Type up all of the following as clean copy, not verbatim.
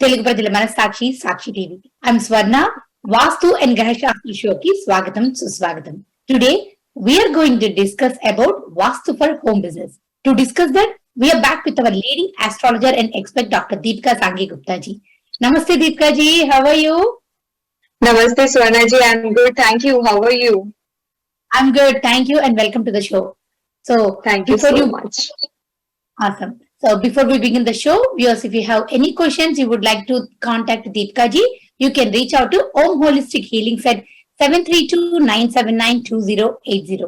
Telugu ప్రజల మనస్సాక్షి సాక్షి TV. I'm Swarna. Vastu and Graha Sastra show ki swagatam suswagatam. Today we are going to discuss about Vastu for home business. To discuss that, we are back with our leading astrologer and expert Dr. Dipikka Sanghi Gupta ji. Namaste Dipikka ji, how are you? Namaste Swarna ji, I'm good. Thank you. How are you? I'm good, thank you and welcome to the show. So, Thank you so much. Awesome. So before we begin the show, viewers, if you have any questions you would like to contact Deepika ji, you can reach out to Om Holistic Healings at 732-979-2080.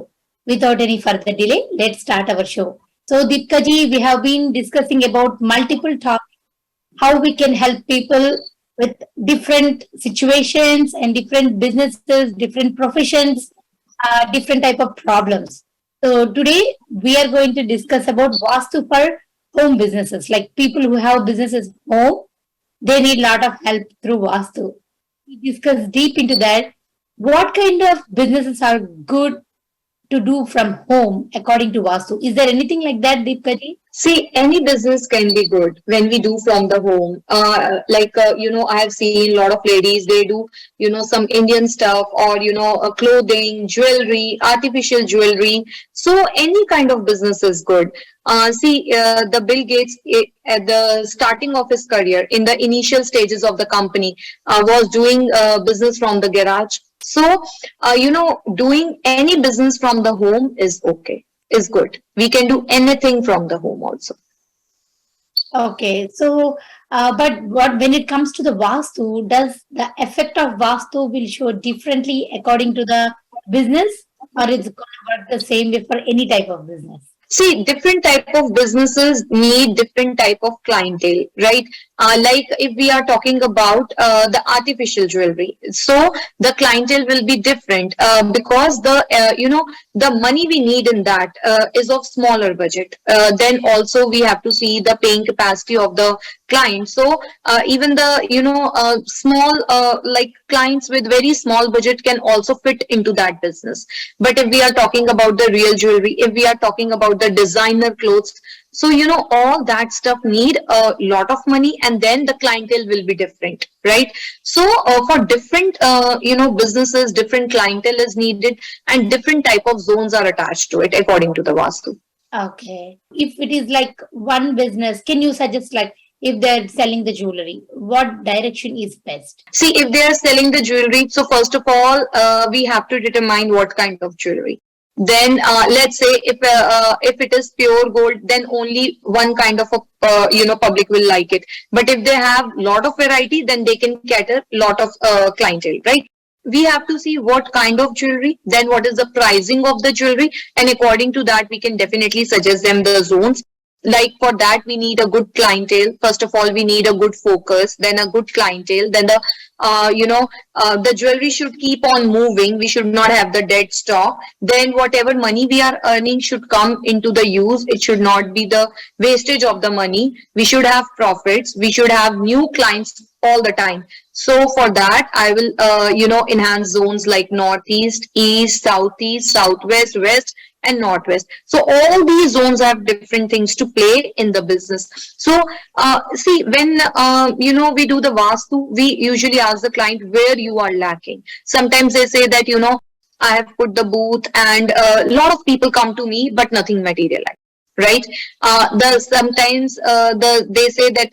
Without any further delay, let's start our show. So Deepika ji, we have been discussing about multiple topics, how we can help people with different situations and different businesses, different professions, different type of problems. So today we are going to discuss about Vastu for home businesses, like people who have businesses home, they need a lot of help through Vastu. We discuss deep into that. What kind of businesses are good to do from home according to Vastu? Is there anything like that, Deepika ji? See, any business can be good when we do from the home. I have seen a lot of ladies, they do, some Indian stuff or, clothing, jewelry, artificial jewelry. So any kind of business is good. The Bill Gates, at the starting of his career, in the initial stages of the company, was doing business from the garage. So, doing any business from the home is okay, is good. We can do anything from the home also. Okay, so but when it comes to the Vastu, does the effect of Vastu will show differently according to the business, or it's going to work the same way for any type of business? See, different type of businesses need different type of clientele, right? Like if we are talking about the artificial jewelry, so the clientele will be different because the money we need in that is of smaller budget. Then also we have to see the paying capacity of the client. So even the small like clients with very small budget can also fit into that business. But if we are talking about the real jewelry, if we are talking about the designer clothes, so all that stuff need a lot of money, and then the clientele will be different, right? So for different businesses, different clientele is needed, and different type of zones are attached to it according to the Vastu. Okay, if it is like one business, can you suggest, like, if they're selling the jewelry, what direction is best? See, if they are selling the jewelry, so first of all, we have to determine what kind of jewelry. Then let's say if it is pure gold, then only one kind of a public will like it. But if they have lot of variety, then they can cater lot of clientele, right? We have to see what kind of jewelry, then what is the pricing of the jewelry, and according to that we can definitely suggest them the zones. Like for that we need a good clientele. First of all, we need a good focus, then a good clientele, then the jewelry should keep on moving. We should not have the dead stock. Then whatever money we are earning should come into the use. It should not be the wastage of the money. We should have profits. We should have new clients all the time. So for that, I will, enhance zones like Northeast, East, Southeast, Southwest, West, and Northwest. So all these zones have different things to play in the business. So see, when we do the Vastu, we usually ask the client where you are lacking. Sometimes they say that I have put the booth and a lot of people come to me, but nothing materialized. Right? Sometimes they say that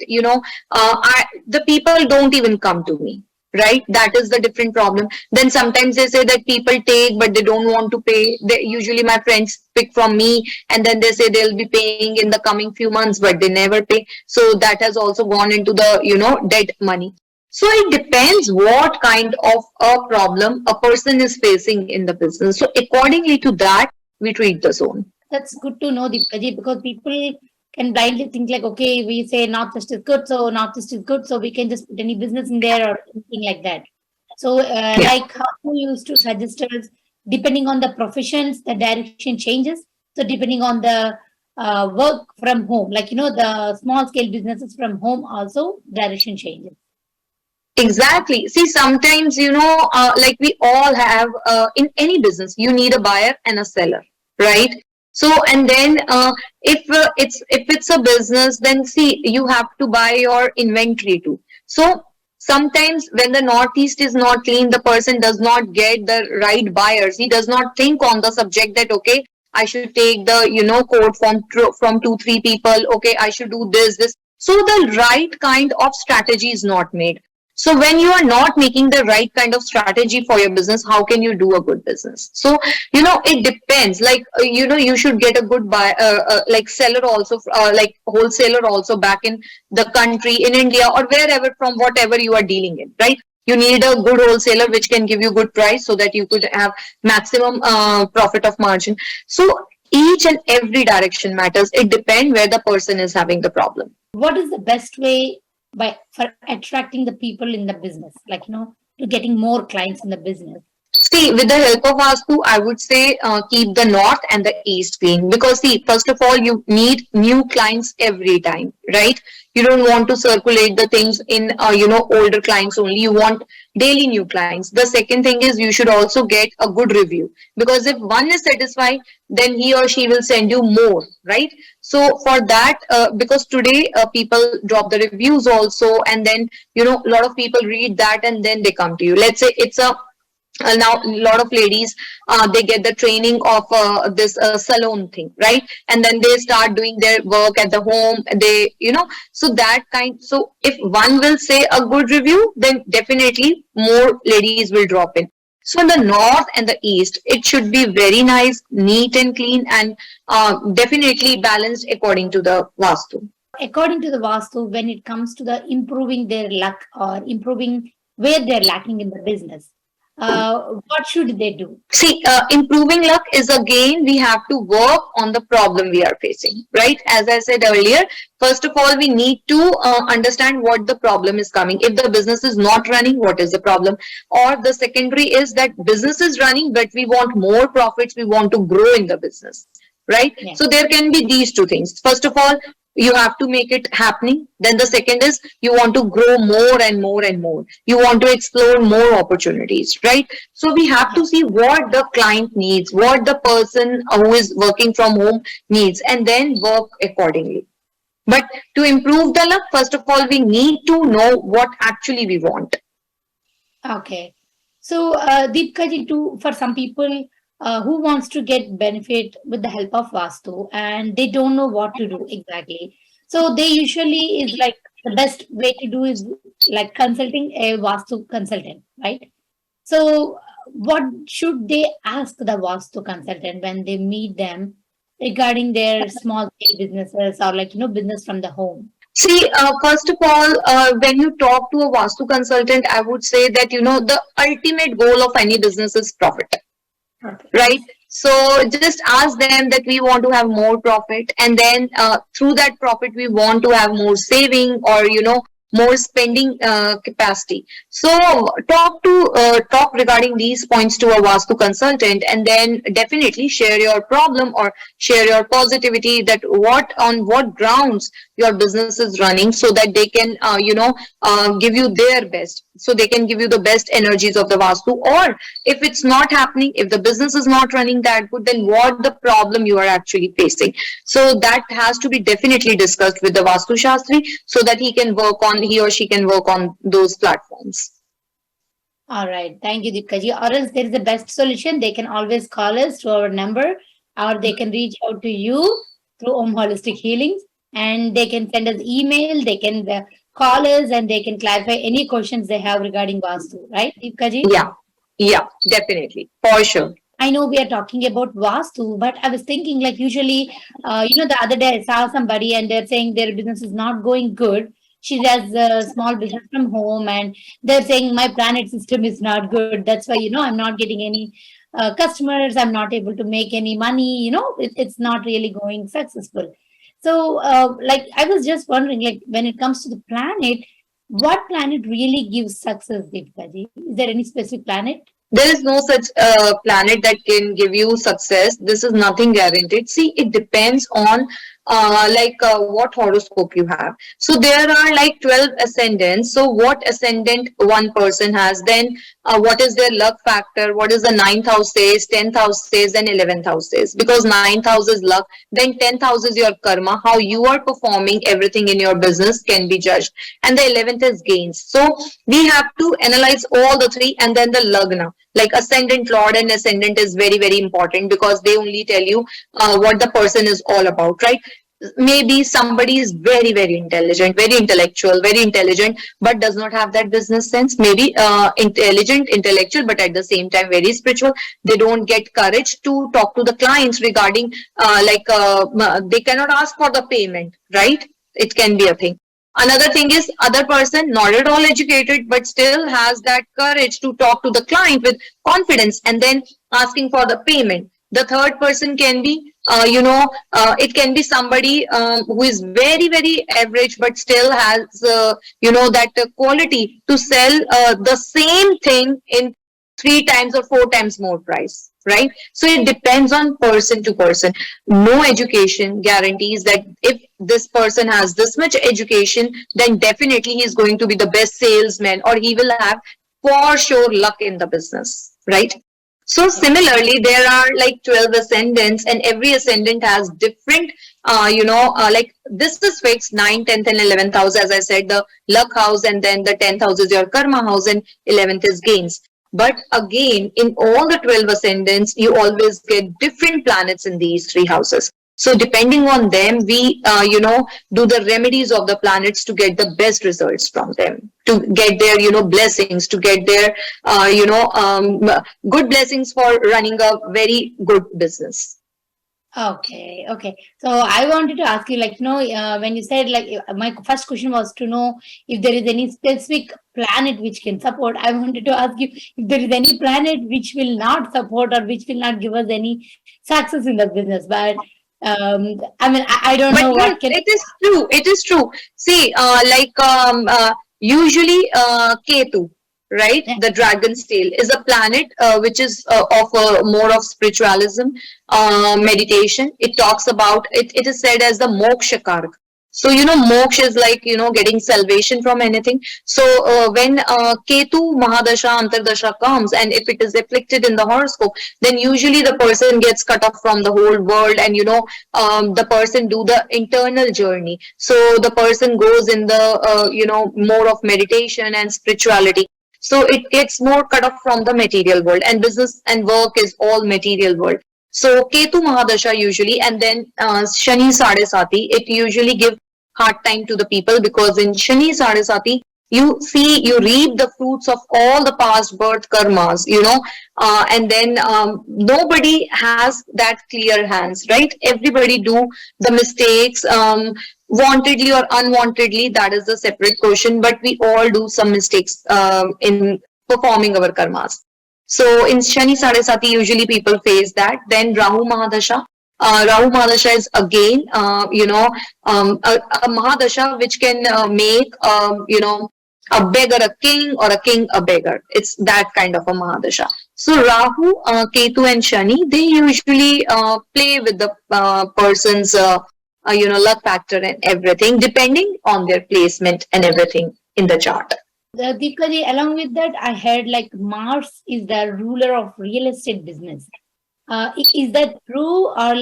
the people don't even come to me. Right? That is the different problem. Then sometimes they say that people take, but they don't want to pay. Usually my friends pick from me, and then they say they'll be paying in the coming few months, but they never pay. So that has also gone into the, dead money. So it depends what kind of a problem a person is facing in the business. So accordingly to that, we treat the zone. That's good to know, Deepika, because people can blindly think like, okay, we say Northeast is good, so Northeast is good, so we can just put any business in there or anything like that. So, like how you used to suggest us, depending on the professions, the direction changes. So, depending on the work from home, like, the small scale businesses from home also, direction changes. Exactly. See, sometimes, like we all have in any business, you need a buyer and a seller, right? So, and then if it's a business, then see, you have to buy your inventory too. So sometimes when the Northeast is not clean, the person does not get the right buyers. He does not think on the subject that, okay, I should take the, quote from 2, 3 people. Okay, I should do this. So the right kind of strategy is not made. So when you are not making the right kind of strategy for your business, how can you do a good business? So, it depends. Like, you should get a good buy, like seller also, like wholesaler also back in the country, in India or wherever, from whatever you are dealing in, right? You need a good wholesaler which can give you good price so that you could have maximum profit of margin. So each and every direction matters. It depends where the person is having the problem. What is the best way for attracting the people in the business, like, to getting more clients in the business? See, with the help of Vastu, I would say keep the north and the east clean, because see, first of all, you need new clients every time, right? You don't want to circulate the things in, older clients only. You want daily new clients. The second thing is you should also get a good review, because if one is satisfied, then he or she will send you more, right? So for that, because today people drop the reviews also, and then, a lot of people read that and then they come to you. Let's say it's a now a lot of ladies, they get the training of this salon thing, right? And then they start doing their work at the home. They, so that kind. So if one will say a good review, then definitely more ladies will drop in. So in the north and the east, it should be very nice, neat and clean, and definitely balanced according to the Vastu. According to the Vastu, when it comes to the improving their luck or improving where they're lacking in the business, what should they do? See, improving luck is, again, we have to work on the problem we are facing, right? As I said earlier, first of all, we need to understand what the problem is coming. If the business is not running, what is the problem? Or the secondary is that business is running, but we want more profits. We want to grow in the business, right? Yeah. So there can be these two things. First of all, you have to make it happening. Then the second is you want to grow more and more and more. You want to explore more opportunities, right? So we have to see what the client needs, what the person who is working from home needs, and then work accordingly. But to improve the luck, first of all, we need to know what actually we want. Okay. So, Deepika ji, for some people who wants to get benefit with the help of Vastu and they don't know what to do exactly. So they usually is like the best way to do is like consulting a Vastu consultant, right? So what should they ask the Vastu consultant when they meet them regarding their small scale businesses or like, business from the home? See, first of all, when you talk to a Vastu consultant, I would say that, the ultimate goal of any business is profit. Right? So just ask them that we want to have more profit, and then through that profit we want to have more saving, or more spending capacity. So talk regarding these points to a Vastu consultant, and then definitely share your problem or share your positivity, that on what grounds your business is running, so that they can give you their best, so they can give you the best energies of the Vastu. Or if it's not happening, if the business is not running that good, then what the problem you are actually facing. So that has to be definitely discussed with the Vastu Shastri, so that he or she can work on those platforms. All right. Thank you, Deepika ji. Or else there is a best solution. They can always call us to our number, or they can reach out to you through Om Holistic Healings, and they can send us email. They can call us, and they can clarify any questions they have regarding Vastu. Right, Deepika ji? Yeah, definitely, for sure. I know we are talking about Vastu, but I was thinking like usually, the other day I saw somebody and they're saying their business is not going good. She has a small business from home and they're saying my planet system is not good. That's why, I'm not getting any customers. I'm not able to make any money. It's not really going successful. So, like, I was just wondering, like, when it comes to the planet, what planet really gives success, Deepika ji? Is there any specific planet? There is no such planet that can give you success. This is nothing guaranteed. See, it depends on what horoscope you have. So there are like 12 ascendants. So what ascendant one person has, then what is their luck factor, what is the ninth house says, 10th house says, and 11th house says. Because ninth house is luck, then 10th house is your karma, how you are performing everything in your business can be judged, and the 11th is gains. So we have to analyze all the three, and then the lagna, like ascendant lord and ascendant is very very important, because they only tell you what the person is all about, right? Maybe somebody is very very intelligent, very intellectual, very intelligent, but does not have that business sense. Maybe intelligent, intellectual, but at the same time very spiritual. They don't get courage to talk to the clients regarding they cannot ask for the payment, right? It can be a thing. Another thing is, other person not at all educated but still has that courage to talk to the client with confidence and then asking for the payment. The third person can be, it can be somebody who is very, very average but still has, that quality to sell the same thing in 3 times or 4 times more price, right? So it depends on person to person. No education guarantees that if this person has this much education, then definitely he is going to be the best salesman, or he will have for sure luck in the business, right? So similarly, there are like 12 ascendants, and every ascendant has different, like this is fixed 9th, 10th, and 11th house. As I said, the luck house, and then the 10th house is your karma house, and 11th is gains. But again, in all the 12 ascendants, you always get different planets in these 3 houses. So depending on them, we, do the remedies of the planets to get the best results from them, to get their, blessings, to get their, good blessings for running a very good business. Okay, okay. So I wanted to ask you, when you said, my first question was to know if there is any specific planet which can support. I wanted to ask you if there is any planet which will not support or which will not give us any success in the business. But I don't But know yes, what can. it is true. It is true. See, usually Ketu, right? Yeah. The dragon's tail is a planet which is of more of spiritualism, meditation. It talks about it. It is said as the moksha kark. So moksha is like getting salvation from anything. So when Ketu Mahadasha Antardasha comes, and if it is afflicted in the horoscope, then usually the person gets cut off from the whole world, and the person do the internal journey. So the person goes in the more of meditation and spirituality. So it gets more cut off from the material world, and business and work is all material world. So Ketu Mahadasha usually, and then Shani Sadesati, it usually give hard time to the people, because in Shani Sadesati, you reap the fruits of all the past birth karmas, and then nobody has that clear hands, right? Everybody do the mistakes, wantedly or unwantedly, that is a separate question, but we all do some mistakes in performing our karmas. So in Shani Sadesati, usually people face that. Then Rahu Mahadasha. Rahu Mahadasha is again, a Mahadasha which can make, a beggar a king, or a king a beggar. It's that kind of a Mahadasha. So Rahu, Ketu, and Shani, they usually play with the person's, luck factor and everything, depending on their placement and everything in the chart. Deepika, along with that, I heard like Mars is the ruler of real estate business. Is that true, or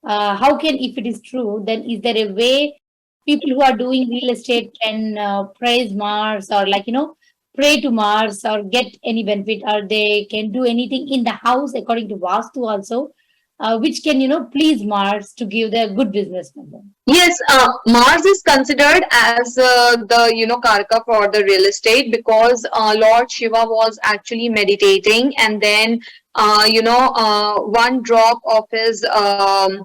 how can, if it is true, then is there a way people who are doing real estate can praise Mars, or pray to Mars, or get any benefit, or they can do anything in the house according to Vastu also, which can please Mars to give the good business for them? Yes, Mars is considered as the karka for the real estate, because Lord Shiva was actually meditating, and then one drop of his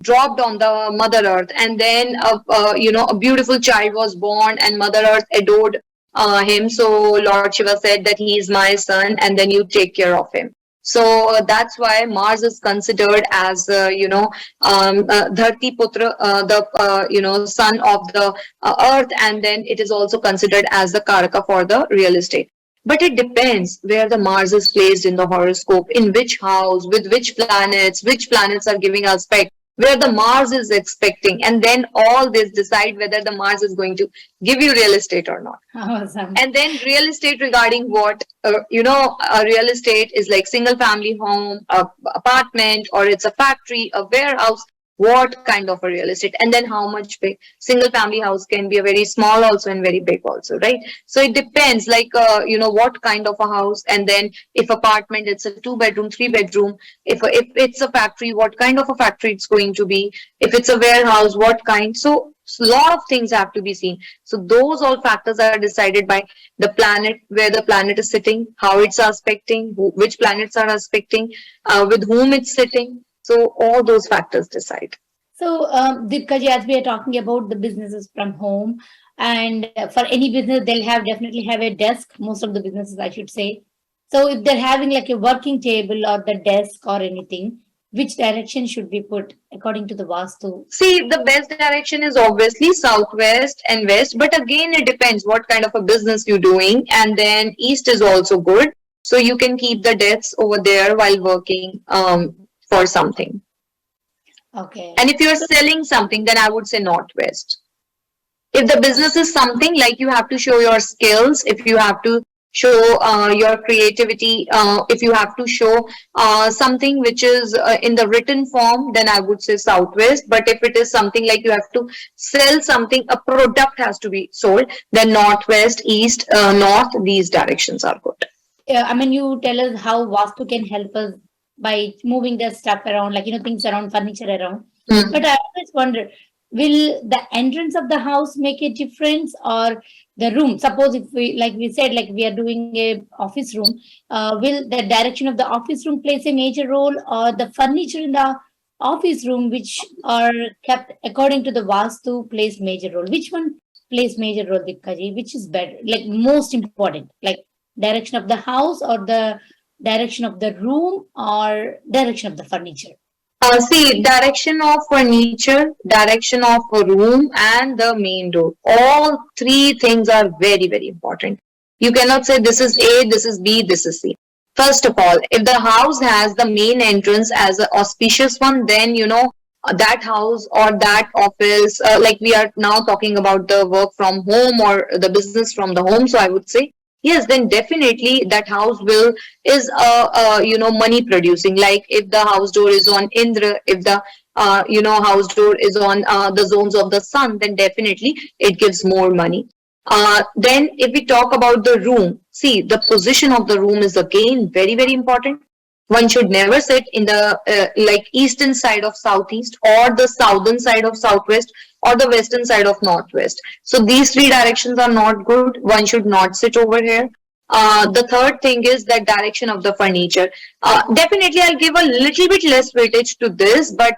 dropped on the Mother Earth, and then a beautiful child was born, and Mother Earth adored him. So Lord Shiva said that he is my son, and then you take care of him. So that's why Mars is considered as Dharti Putra, the son of the earth, and then it is also considered as the Karaka for the real estate. But it depends where the Mars is placed in the horoscope, in which house, with which planets are giving aspect, where the Mars is expecting, and then all this decide whether the Mars is going to give you real estate or not. Awesome. And then real estate regarding what, a real estate is like single family home, a apartment, or it's a factory, a warehouse, what kind of a real estate, and then how much big. Single family house can be a very small also and very big also, right? So it depends, like, what kind of a house. And then if apartment, it's a 2 bedroom, 3 bedroom. If it's a factory, what kind of a factory it's going to be. If it's a warehouse, what kind. So a lot of things have to be seen. So those all factors are decided by the planet, where the planet is sitting, how it's aspecting, which planets are aspecting, with whom it's sitting. So all those factors decide. So, Dipika ji, as we are talking about the businesses from home, and for any business, they'll have definitely have a desk. Most of the businesses, I should say. So, if they're having like a working table or the desk or anything, which direction should be put according to the Vastu? See, the best direction is obviously southwest and west, but again, it depends what kind of a business you're doing. And then east is also good. So you can keep the desks over there while working for something. Okay. And if you're selling something, then I would say northwest. If the business is something like you have to show your skills, if you have to show your creativity, if you have to show something which is in the written form, then I would say southwest. But if it is something like you have to sell something, a product has to be sold, then northwest, east, north, these directions are good. I mean, you tell us how Vastu can help us by moving the stuff around, like, things around, furniture around. But I always wonder, will the entrance of the house make a difference, or the room? Suppose if we, like we said, like we are doing a office room, will the direction of the office room plays a major role, or the furniture in the office room, which are kept according to the Vastu, plays major role? Which one plays major role, Dipkaji? Which is better, like most important, like direction of the house, or the direction of the room, or direction of the furniture? See, direction of furniture, direction of a room, and the main door. All three things are very, very important. You cannot say this is A, this is B, this is C. First of all, if the house has the main entrance as an auspicious one, then that house or that office, like we are now talking about the work from home or the business from the home. So I would say, yes, then definitely that house is money producing. Like if the house door is on Indra, if the house door is on the zones of the sun, then definitely it gives more money. Then if we talk about the room, see, the position of the room is again very, very important. One should never sit in the like eastern side of southeast, or the southern side of southwest, or the western side of northwest. So these three directions are not good. One should not sit over here. The third thing is that direction of the furniture. Definitely, I'll give a little bit less weightage to this, but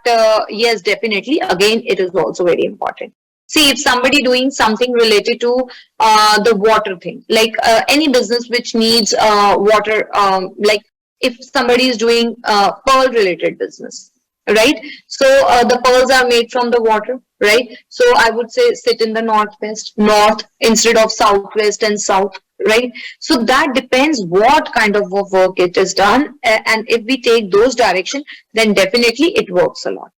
yes, definitely, again, it is also very important. See, if somebody doing something related to the water thing, like any business which needs water, like if somebody is doing pearl related business, right? So the pearls are made from the water, right? So I would say sit in the north instead of southwest and south, right? So that depends what kind of work it is done. And if we take those direction, then definitely it works a lot.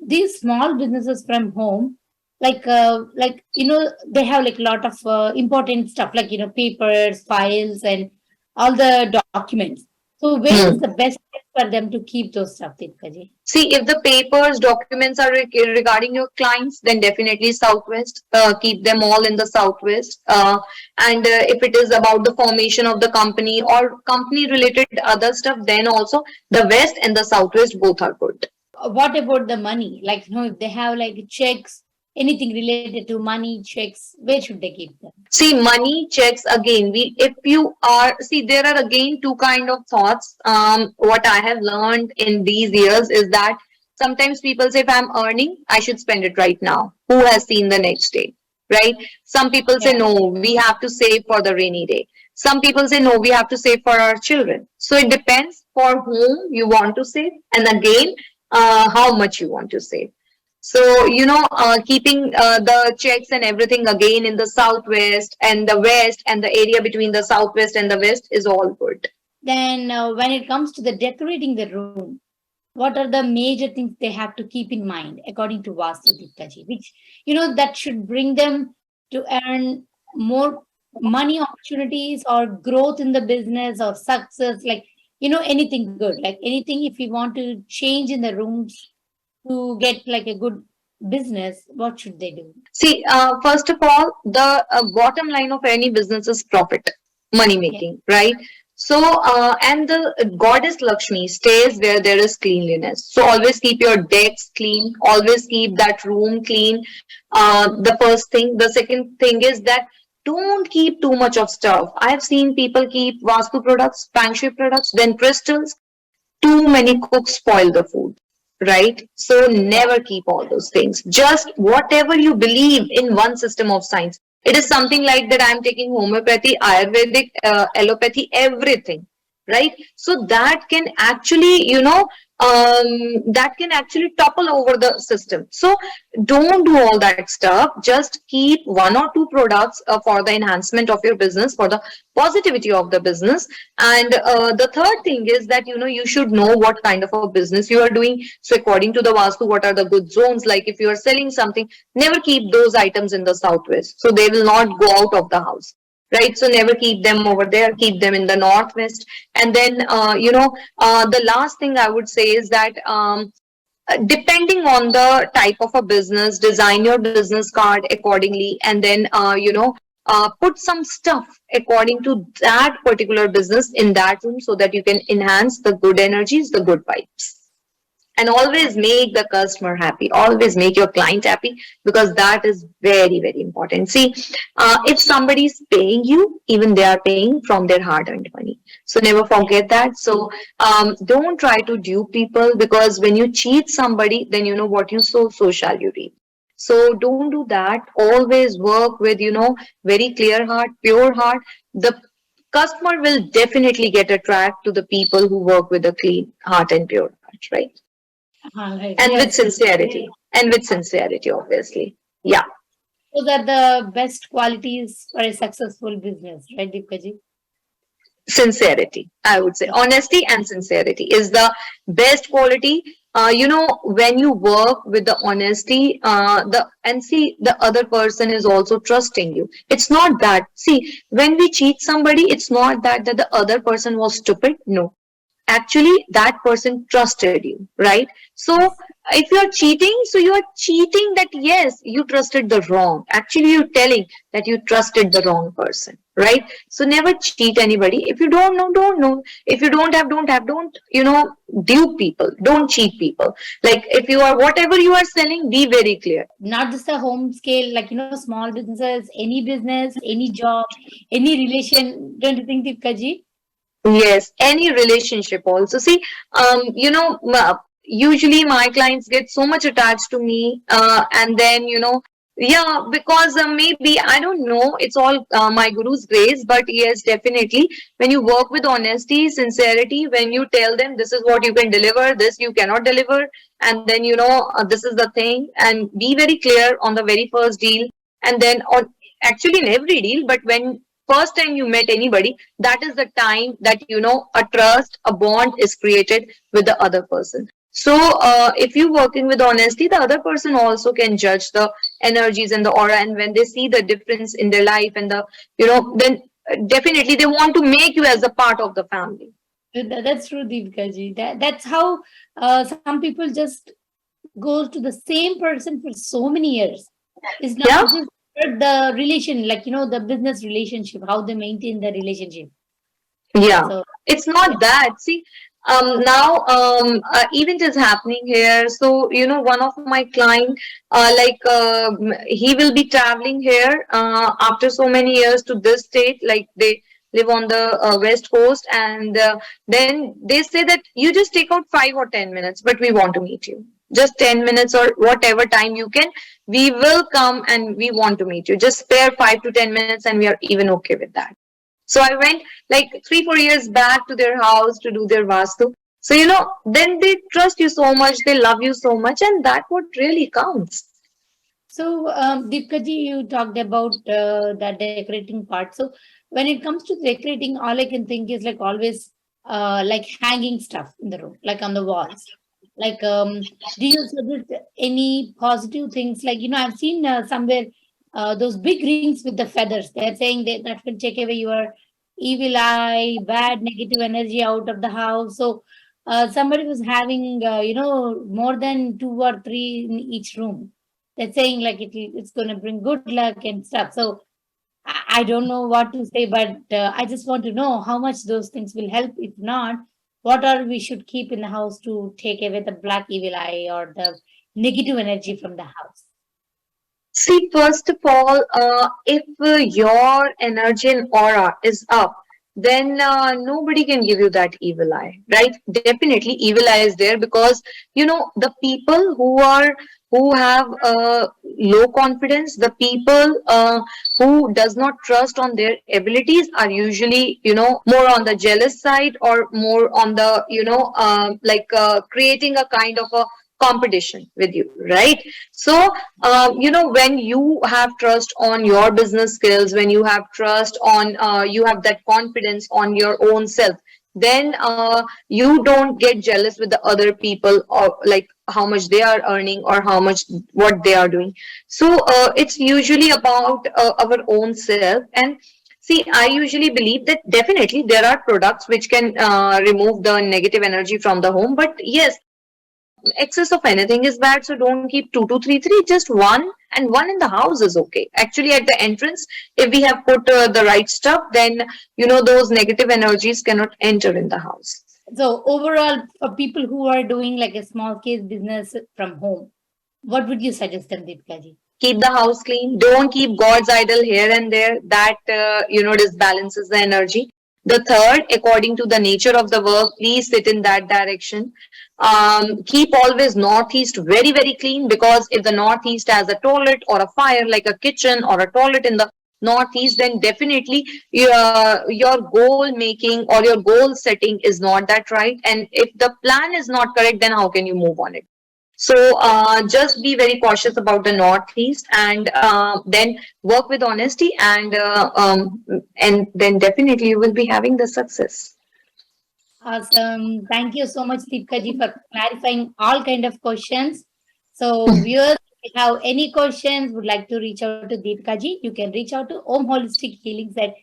These small businesses from home, like they have like a lot of important stuff, like papers, files, and all the documents. So where is the best place for them to keep those stuff, Deepkaji? See, if the papers, documents are regarding your clients, then definitely southwest. Keep them all in the southwest. And if it is about the formation of the company or company related other stuff, then also the west and the southwest both are good. What about the money? Like, if they have like checks, anything related to money, checks, where should they keep them? See, money, checks, again, there are again two kind of thoughts. What I have learned in these years is that sometimes people say, if I'm earning, I should spend it right now. Who has seen the next day, right? Some people say, no, we have to save for the rainy day. Some people say, no, we have to save for our children. So it depends for whom you want to save, and again, how much you want to save. So, keeping the checks and everything again in the southwest and the west, and the area between the southwest and the west is all good. Then when it comes to the decorating the room, what are the major things they have to keep in mind according to Vastu, Dipkaji, which, that should bring them to earn more money opportunities or growth in the business or success, like, anything good, like anything if we want to change in the rooms to get like a good business, what should they do? See, first of all, the bottom line of any business is profit, money Yeah. making, right? So, and the goddess Lakshmi stays where there is cleanliness. So, always keep your decks clean, always keep that room clean. The first thing. The second thing is that don't keep too much of stuff. I have seen people keep Vastu products, Feng Shui products, then crystals. Too many cooks spoil the food, right? So never keep all those things. Just whatever you believe in one system of science. It is something like that I'm taking homeopathy, Ayurvedic, allopathy, everything, right? So that can actually, that can actually topple over the system. So don't do all that stuff. Just keep one or two products for the enhancement of your business, for the positivity of the business. And the third thing is that you should know what kind of a business you are doing. So according to the Vastu, what are the good zones? Like if you are selling something, never keep those items in the southwest, so they will not go out of the house, right? So never keep them over there, keep them in the northwest. And then the last thing I would say is that depending on the type of a business, design your business card accordingly, and then put some stuff according to that particular business in that room, so that you can enhance the good energies, the good vibes. And always make the customer happy, always make your client happy, because that is very, very important. See, if somebody is paying you, even they are paying from their hard-earned money, so never forget that. So don't try to dupe people, because when you cheat somebody, then what you sow, so shall you reap. So don't do that. Always work with very clear heart, pure heart. The customer will definitely get attracted to the people who work with a clean heart and pure heart, right? All right. And with Yes. sincerity, and with sincerity, obviously. Yeah. Those are the best qualities for a successful business, right, Dipkaji? Sincerity, I would say. Yeah. Honesty and sincerity is the best quality. When you work with the honesty, and see, the other person is also trusting you. It's not that, see, when we cheat somebody, it's not that the other person was stupid. No, actually that person trusted you, right? So Yes. if you are cheating, so you are cheating that yes, you trusted the wrong. Actually, you're telling that you trusted the wrong person, right? So never cheat anybody. If you don't know, don't know. If you don't have, don't have. Don't dupe people, don't cheat people. Like if you are, whatever you are selling, be very clear. Not just a home scale, like, small businesses, any business, any job, any relation. Don't you think, Dipkaji? Yes, any relationship also. See, usually my clients get so much attached to me, and then yeah, because maybe I don't know. It's all my guru's grace, but yes, definitely, when you work with honesty, sincerity, when you tell them this is what you can deliver, this you cannot deliver, and then this is the thing, and be very clear on the very first deal, and then on actually in every deal, but when first time you met anybody, that is the time that a trust, a bond is created with the other person. So if you're working with honesty, the other person also can judge the energies and the aura, and when they see the difference in their life and then definitely they want to make you as a part of the family. That's true, Dipkaji. That's how some people just go to the same person for so many years. It's Yeah. not just the relation, like, the business relationship, how they maintain the relationship. Yeah, So, it's yeah. not that. See, now event is happening here. So one of my client, he will be traveling here after so many years to this state. Like they live on the west coast, and then they say that you just take out 5 or 10 minutes, but we want to meet you. Just 10 minutes or whatever time you can, we will come and we want to meet you. Just spare 5 to 10 minutes, and we are even okay with that. So I went like 3 4 years back to their house to do their vastu. So then they trust you so much, they love you so much, and that what really counts. So, Deepkaji, you talked about that decorating part. So, when it comes to decorating, all I can think is like always like hanging stuff in the room, like on the walls. Like, do you suggest any positive things? Like, I've seen somewhere those big rings with the feathers. They're saying that will take away your evil eye, bad negative energy out of the house. So, somebody was having, more than two or three in each room. They're saying like it's going to bring good luck and stuff. So, I don't know what to say, but I just want to know how much those things will help. If not, what are we should keep in the house to take away the black evil eye or the negative energy from the house? See, first of all, if your energy and aura is up, then nobody can give you that evil eye, right? Definitely, evil eye is there because the people who have low confidence, the people who does not trust on their abilities are usually more on the jealous side or more on the like creating a kind of a competition with you, right? So when you have trust on your business skills, when you have trust on you have that confidence on your own self, then you don't get jealous with the other people or like how much they are earning or how much what they are doing. So it's usually about our own self. And see, I usually believe that definitely there are products which can remove the negative energy from the home, but yes, excess of anything is bad, so don't keep two, two, three, three. Just one, and one in the house is okay. Actually, at the entrance, if we have put the right stuff, then those negative energies cannot enter in the house. So overall, for people who are doing like a small case business from home, what would you suggest them, Deepika? Keep the house clean. Don't keep God's idol here and there. That disbalances the energy. The third, according to the nature of the work, please sit in that direction. Keep always northeast very very clean, because if the northeast has a toilet or a fire like a kitchen or a toilet in the northeast, then definitely your goal making or your goal setting is not that right. And if the plan is not correct, then how can you move on it? So just be very cautious about the Northeast, and then work with honesty, and then definitely you will be having the success. Awesome. Thank you so much, Deepika ji, for clarifying all kind of questions. So, viewers, if you have any questions, would like to reach out to Deepika ji, you can reach out to Om Holistic Healings at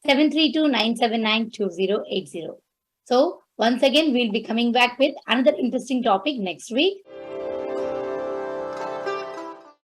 732-979-2080. So, once again, we'll be coming back with another interesting topic next week.